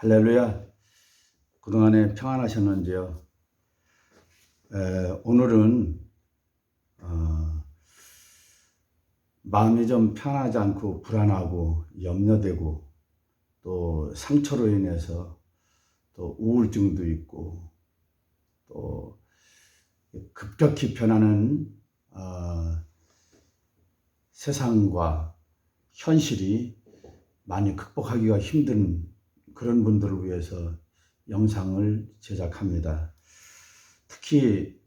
할렐루야. 그동안에 평안하셨는지요? 오늘은 마음이 좀 편하지 않고 불안하고 염려되고 또 상처로 인해서 또 우울증도 있고 또 급격히 변하는 세상과 현실이 많이 극복하기가 힘든 그런 분들을 위해서 영상을 제작합니다. 특히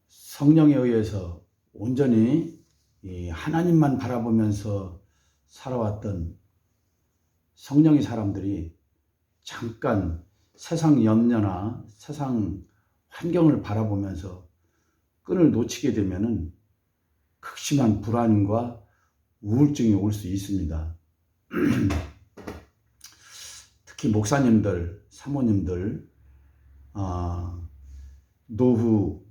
성령에 의해서 온전히 하나님만 바라보면서 살아왔던 성령의 사람들이 잠깐 세상 염려나 세상 환경을 바라보면서 끈을 놓치게 되면은 극심한 불안과 우울증이 올 수 있습니다. 특히 목사님들, 사모님들, 노후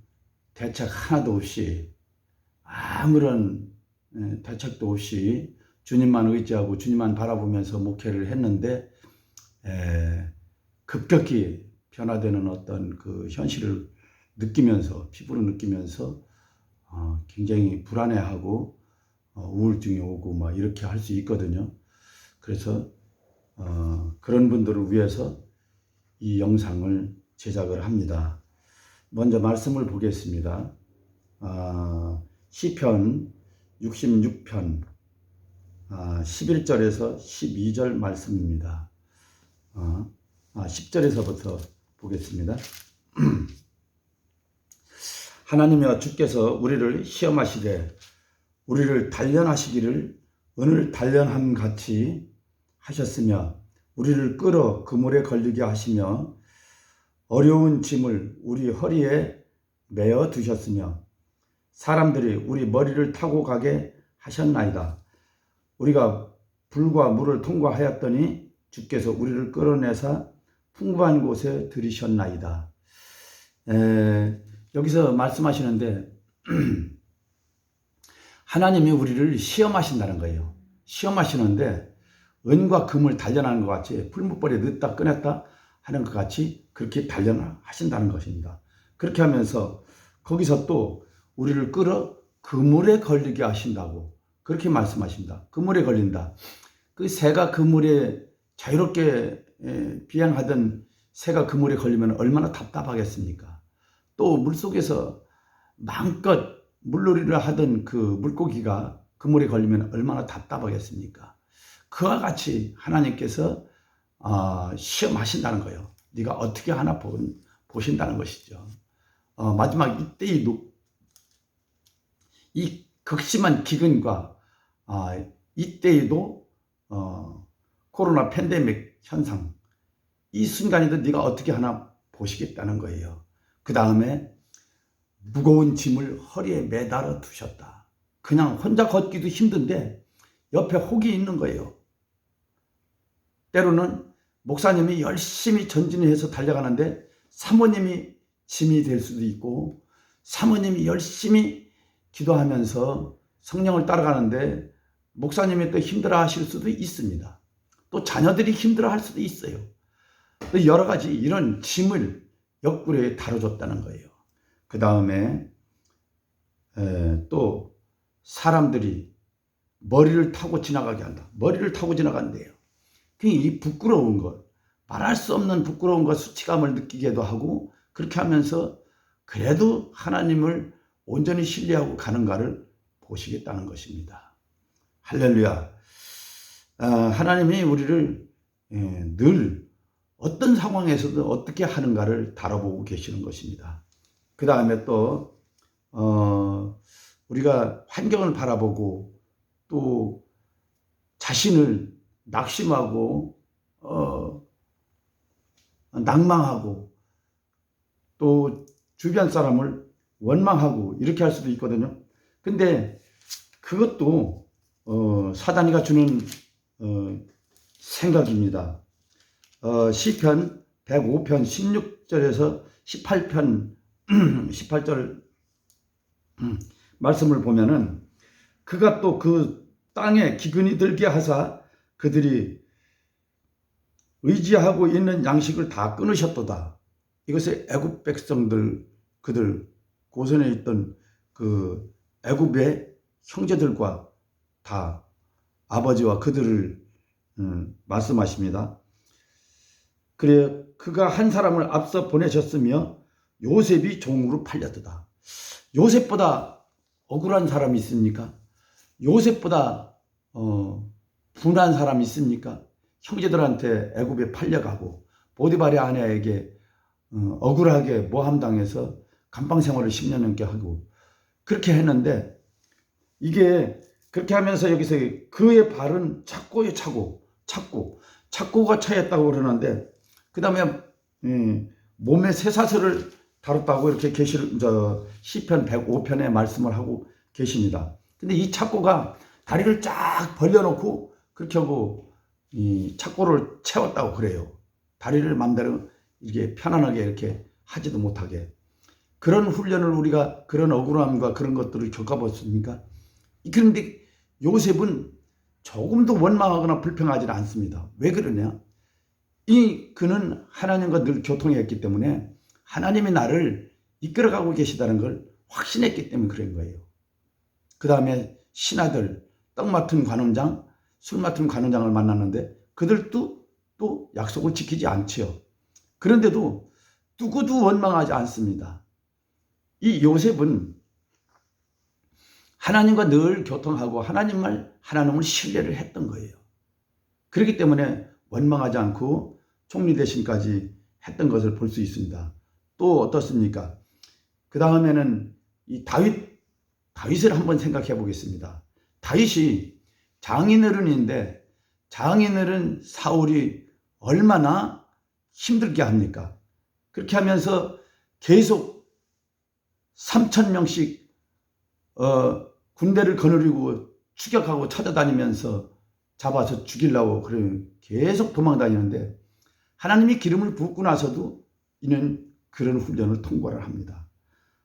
대책 하나도 없이 아무런 대책도 없이 주님만 의지하고 주님만 바라보면서 목회를 했는데 급격히 변화되는 어떤 그 현실을 느끼면서 피부로 느끼면서 굉장히 불안해하고 우울증이 오고 막 이렇게 할 수 있거든요. 그래서 그런 분들을 위해서 이 영상을 제작을 합니다. 먼저 말씀을 보겠습니다. 시편 66편 11절에서 12절 말씀입니다. 10절에서부터 보겠습니다. 하나님이여 주께서 우리를 시험하시되 우리를 단련하시기를 은을 단련함 같이 하셨으며 우리를 끌어 그물에 걸리게 하시며 어려운 짐을 우리 허리에 메어 두셨으며 사람들이 우리 머리를 타고 가게 하셨나이다. 우리가 불과 물을 통과하였더니 주께서 우리를 끌어내사 풍부한 곳에 들이셨나이다. 여기서 말씀하시는데 하나님이 우리를 시험하신다는 거예요. 시험하시는데 은과 금을 단련하는 것 같이 풀무벌에 넣었다 꺼냈다 하는 것 같이 그렇게 단련하신다는 것입니다. 그렇게 하면서 거기서 또 우리를 끌어 그물에 걸리게 하신다고 그렇게 말씀하십니다. 그물에 걸린다. 그 새가 그물에 자유롭게 비행하던 새가 그물에 걸리면 얼마나 답답하겠습니까? 또 물속에서 마음껏 물놀이를 하던 그 물고기가 그물에 걸리면 얼마나 답답하겠습니까? 그와 같이 하나님께서 시험하신다는 거예요. 네가 어떻게 하나 보신다는 것이죠. 마지막 이 극심한 기근과 이때에도 코로나 팬데믹 현상 이 순간에도 네가 어떻게 하나 보시겠다는 거예요. 그 다음에 무거운 짐을 허리에 매달아 두셨다. 그냥 혼자 걷기도 힘든데 옆에 혹이 있는 거예요. 때로는 목사님이 열심히 전진해서 달려가는데 사모님이 짐이 될 수도 있고 사모님이 열심히 기도하면서 성령을 따라가는데 목사님이 또 힘들어 하실 수도 있습니다. 또 자녀들이 힘들어 할 수도 있어요. 또 여러 가지 이런 짐을 옆구리에 다뤄줬다는 거예요. 그 다음에 또 사람들이 머리를 타고 지나가게 한다. 머리를 타고 지나간대요. 이 부끄러운 것, 말할 수 없는 부끄러움과 수치감을 느끼게도 하고 그렇게 하면서 그래도 하나님을 온전히 신뢰하고 가는가를 보시겠다는 것입니다. 할렐루야. 하나님이 우리를 늘 어떤 상황에서도 어떻게 하는가를 다뤄보고 계시는 것입니다. 그 다음에 또 우리가 환경을 바라보고 또 자신을 낙심하고 낭망하고 또 주변 사람을 원망하고 이렇게 할 수도 있거든요. 근데 그것도 사단이가 주는 생각입니다. 시편 105편 16절에서 18절 말씀을 보면은 그가 또 그 땅에 기근이 들게 하사 그들이 의지하고 있는 양식을 다 끊으셨도다. 이것을 애굽 백성들, 그들 고선에 있던 그 애굽의 형제들과 다 아버지와 그들을 말씀하십니다. 그래 그가 한 사람을 앞서 보내셨으며 요셉이 종으로 팔렸도다. 요셉보다 억울한 사람이 있습니까? 요셉보다 분한 사람이 있습니까? 형제들한테 애굽에 팔려가고 보디발의 아내에게 억울하게 모함당해서 감방 생활을 10년 넘게 하고 그렇게 했는데, 이게 그렇게 하면서 여기서 그의 발은 착고에 착고가 차였다고 그러는데, 그 다음에 몸의 쇠사슬을 다뤘다고 이렇게 시편 105편에 말씀을 하고 계십니다. 근데 이 착고가 다리를 쫙 벌려놓고 그렇게 하고 이 착고를 채웠다고 그래요. 다리를 마음대로 이렇게 편안하게 이렇게 하지도 못하게. 그런 훈련을 우리가 그런 억울함과 그런 것들을 겪어봤습니까? 그런데 요셉은 조금도 원망하거나 불평하지 않습니다. 왜 그러냐? 그는 하나님과 늘 교통했기 때문에 하나님이 나를 이끌어가고 계시다는 걸 확신했기 때문에 그런 거예요. 그 다음에 신하들, 떡 맡은 관원장, 술 맡은 관원장을 만났는데 그들도 또 약속을 지키지 않지요. 그런데도 누구도 원망하지 않습니다. 이 요셉은 하나님과 늘 교통하고 하나님을 신뢰를 했던 거예요. 그렇기 때문에 원망하지 않고 총리 대신까지 했던 것을 볼 수 있습니다. 또 어떻습니까? 그 다음에는 이 다윗을 한번 생각해 보겠습니다. 다윗이 장인어른인데 장인어른 사울이 얼마나 힘들게 합니까? 그렇게 하면서 계속 3,000명씩 군대를 거느리고 추격하고 찾아다니면서 잡아서 죽이려고 계속 도망다니는데, 하나님이 기름을 붓고 나서도 이는 그런 훈련을 통과를 합니다.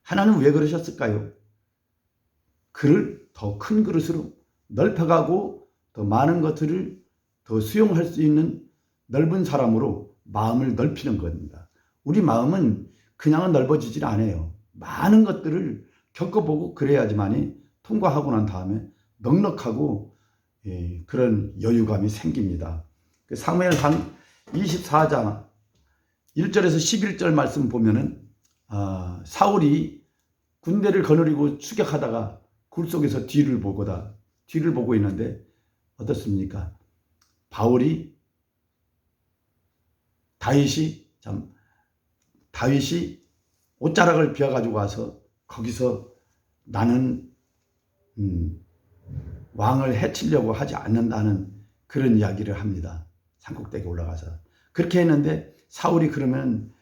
하나님은 왜 그러셨을까요? 그를 더 큰 그릇으로 넓혀가고 더 많은 것들을 더 수용할 수 있는 넓은 사람으로 마음을 넓히는 겁니다. 우리 마음은 그냥은 넓어지질 않아요. 많은 것들을 겪어보고 그래야지만이 통과하고 난 다음에 넉넉하고 그런 여유감이 생깁니다. 사무엘상 24장 1절에서 11절 말씀 보면은 사울이 군대를 거느리고 추격하다가 굴 속에서 뒤를 보고 있는데 어떻습니까? 다윗이 옷자락을 비워가지고 와서 거기서 나는 왕을 해치려고 하지 않는다는 그런 이야기를 합니다. 산꼭대기에 올라가서 그렇게 했는데 사울이 그러면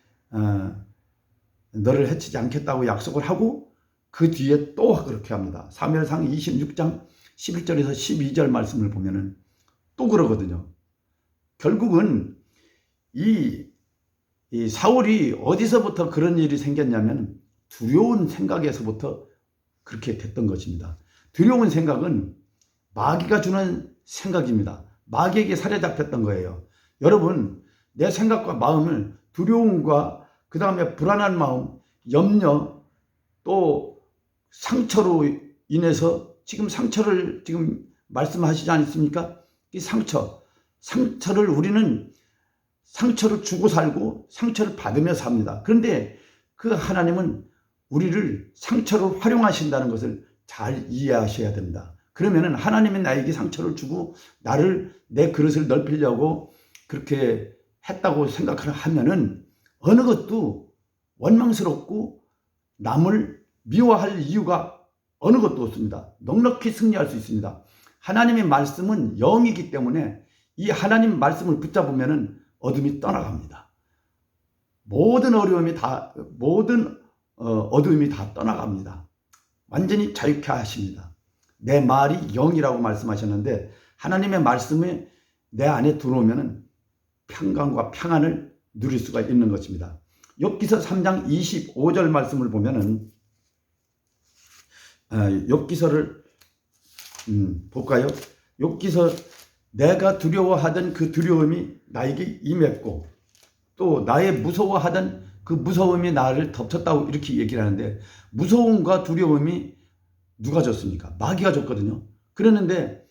너를 해치지 않겠다고 약속을 하고 그 뒤에 또 그렇게 합니다. 사무엘상 26장 11절에서 12절 말씀을 보면은 또 그러거든요. 결국은 이 사울이 어디서부터 그런 일이 생겼냐면 두려운 생각에서부터 그렇게 됐던 것입니다. 두려운 생각은 마귀가 주는 생각입니다. 마귀에게 사로잡혔던 거예요. 여러분, 내 생각과 마음을 두려움과 그 다음에 불안한 마음, 염려, 또 상처로 인해서 상처를 말씀하시지 않습니까? 이 상처를 우리는 상처를 주고 살고 상처를 받으며 삽니다. 그런데 그 하나님은 우리를 상처로 활용하신다는 것을 잘 이해하셔야 됩니다. 그러면은 하나님이 나에게 상처를 주고 내 그릇을 넓히려고 그렇게 했다고 생각을 하면은 어느 것도 원망스럽고 남을 미워할 이유가 어느 것도 없습니다. 넉넉히 승리할 수 있습니다. 하나님의 말씀은 영이기 때문에 이 하나님 말씀을 붙잡으면은 어둠이 떠나갑니다. 모든 어려움이 모든 어둠이 다 떠나갑니다. 완전히 자유케 하십니다. 내 말이 영이라고 말씀하셨는데 하나님의 말씀이 내 안에 들어오면 평강과 평안을 누릴 수가 있는 것입니다. 욥기서 3장 25절 말씀을 보면은 욥기서를 볼까요? 욥기서 내가 두려워하던 그 두려움이 나에게 임했고 또 나의 무서워하던 그 무서움이 나를 덮쳤다고 이렇게 얘기를 하는데, 무서움과 두려움이 누가 줬습니까? 마귀가 줬거든요. 그랬는데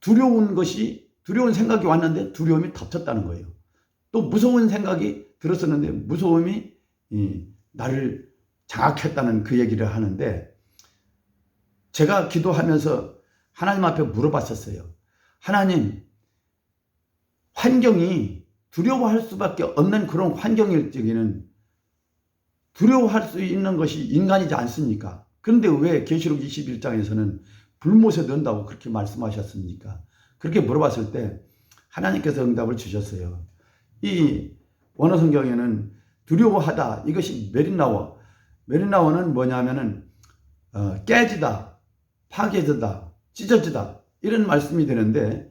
두려운 생각이 왔는데 두려움이 덮쳤다는 거예요. 또 무서운 생각이 들었었는데 무서움이 나를 장악했다는 그 얘기를 하는데, 제가 기도하면서 하나님 앞에 물어봤었어요. 하나님, 환경이 두려워할 수밖에 없는 그런 환경일 적에는 두려워할 수 있는 것이 인간이지 않습니까? 그런데 왜 계시록 21장에서는 불못에 넣는다고 그렇게 말씀하셨습니까? 그렇게 물어봤을 때 하나님께서 응답을 주셨어요. 이 원어 성경에는 두려워하다, 이것이 메리나워는 뭐냐면은 깨지다, 파괴되다, 찢어지다 이런 말씀이 되는데,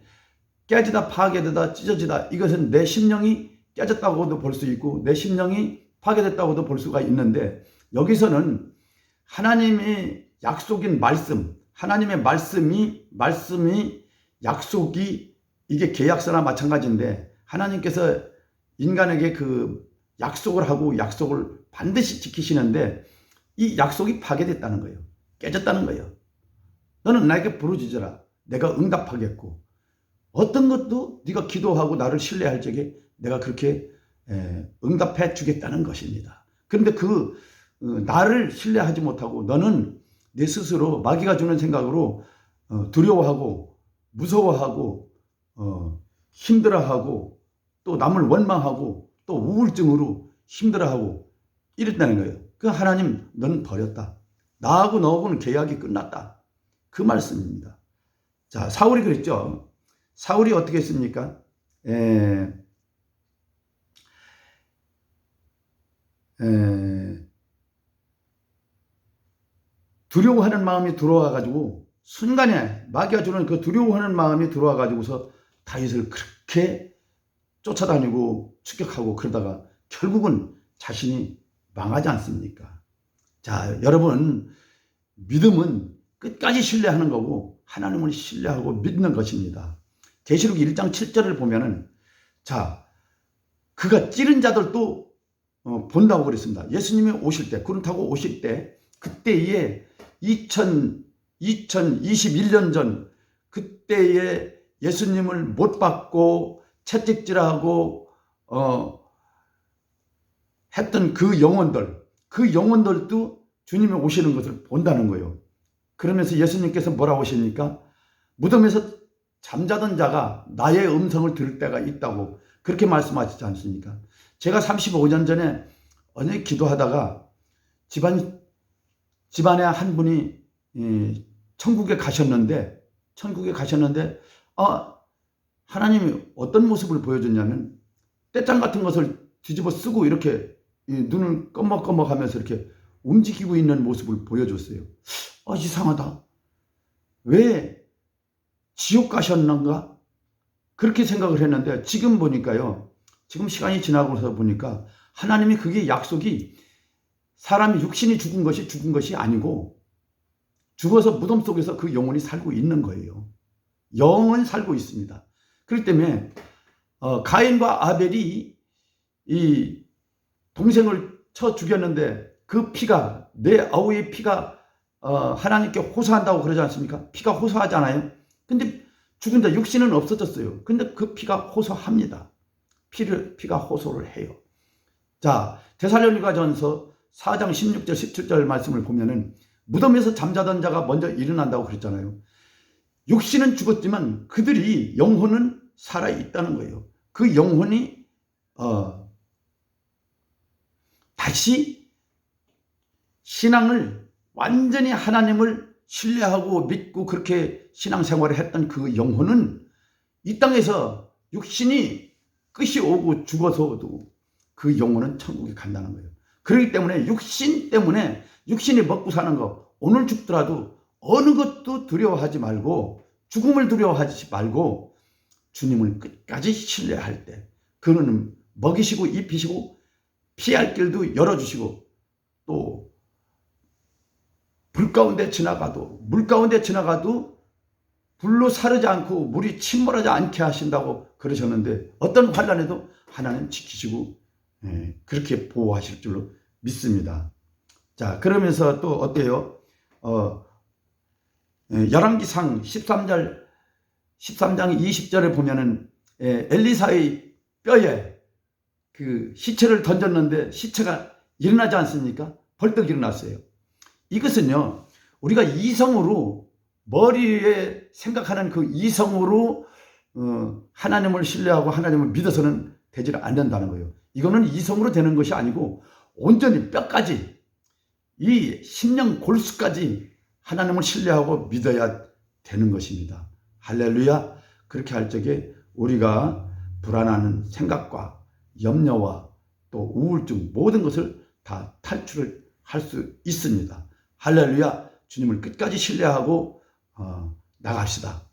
깨지다, 파괴되다, 찢어지다, 이것은 내 심령이 깨졌다고도 볼 수 있고 내 심령이 파괴됐다고도 볼 수가 있는데, 여기서는 하나님의 약속인 말씀, 하나님의 말씀이 약속이, 이게 계약서나 마찬가지인데 하나님께서 인간에게 그 약속을 하고 약속을 반드시 지키시는데 이 약속이 파괴됐다는 거예요. 깨졌다는 거예요. 너는 나에게 부르짖어라, 내가 응답하겠고 어떤 것도 네가 기도하고 나를 신뢰할 적에 내가 그렇게 응답해 주겠다는 것입니다. 그런데 나를 신뢰하지 못하고 너는 내 스스로 마귀가 주는 생각으로 두려워하고 무서워하고 힘들어하고 또 남을 원망하고 또 우울증으로 힘들어하고 이랬다는 거예요. 그 하나님, 너는 버렸다. 나하고 너하고는 계약이 끝났다. 그 말씀입니다. 자, 사울이 그랬죠. 사울이 어떻게 했습니까? 두려워하는 마음이 들어와가지고, 순간에 마귀가 주는 그 두려워하는 마음이 들어와가지고서 다윗을 그렇게 쫓아다니고 추격하고 그러다가 결국은 자신이 망하지 않습니까? 자, 여러분, 믿음은 끝까지 신뢰하는 거고 하나님을 신뢰하고 믿는 것입니다. 계시록 1장 7절을 보면은, 자, 그가 찌른 자들도 본다고 그랬습니다. 예수님이 오실 때, 구름 타고 오실 때, 그때에 2021년 전 그때에 예수님을 못 받고 채찍질하고 했던 그 영혼들도 주님이 오시는 것을 본다는 거예요. 그러면서 예수님께서 뭐라고 하십니까? 무덤에서 잠자던 자가 나의 음성을 들을 때가 있다고 그렇게 말씀하시지 않습니까? 제가 35년 전에 어느 기도하다가 집안에 한 분이 천국에 가셨는데 하나님이 어떤 모습을 보여줬냐면, 떼장 같은 것을 뒤집어 쓰고 이렇게 눈을 껌먹껌먹 하면서 이렇게 움직이고 있는 모습을 보여줬어요. 이상하다. 왜 지옥 가셨는가? 그렇게 생각을 했는데 지금 보니까요. 지금 시간이 지나고서 보니까 하나님이 그게 약속이, 사람이 육신이 죽은 것이 아니고 죽어서 무덤 속에서 그 영혼이 살고 있는 거예요. 영은 살고 있습니다. 그렇기 때문에 가인과 아벨이 이 동생을 쳐 죽였는데 그 피가, 내 아우의 피가 하나님께 호소한다고 그러지 않습니까? 피가 호소하잖아요. 근데 죽은 자 육신은 없어졌어요. 근데 그 피가 호소합니다. 피가 호소를 해요. 자, 데살로니가전서 4장 16절 17절 말씀을 보면은 무덤에서 잠자던 자가 먼저 일어난다고 그랬잖아요. 육신은 죽었지만 그들이 영혼은 살아있다는 거예요. 그 영혼이 다시 신앙을 완전히 하나님을 신뢰하고 믿고 그렇게 신앙생활을 했던 그 영혼은 이 땅에서 육신이 끝이 오고 죽어서도 그 영혼은 천국에 간다는 거예요. 그렇기 때문에 육신이 먹고 사는 거, 오늘 죽더라도 어느 것도 두려워하지 말고, 죽음을 두려워하지 말고 주님을 끝까지 신뢰할 때 그는 먹이시고 입히시고 피할 길도 열어주시고, 또 물 가운데 지나가도 불로 사르지 않고 물이 침몰하지 않게 하신다고 그러셨는데 어떤 환난에도 하나님 지키시고 그렇게 보호하실 줄로 믿습니다. 자, 그러면서 또 어때요? 열왕기상 13장 20절에 보면은 엘리사의 뼈에 그 시체를 던졌는데 시체가 일어나지 않습니까? 벌떡 일어났어요. 이것은요, 우리가 이성으로 머리에 생각하는 그 이성으로 하나님을 신뢰하고 하나님을 믿어서는 되지 않는다는 거예요. 이거는 이성으로 되는 것이 아니고 온전히 뼈까지, 이 심령 골수까지 하나님을 신뢰하고 믿어야 되는 것입니다. 할렐루야. 그렇게 할 적에 우리가 불안한 생각과 염려와 또 우울증 모든 것을 다 탈출을 할 수 있습니다. 할렐루야. 주님을 끝까지 신뢰하고 나갑시다.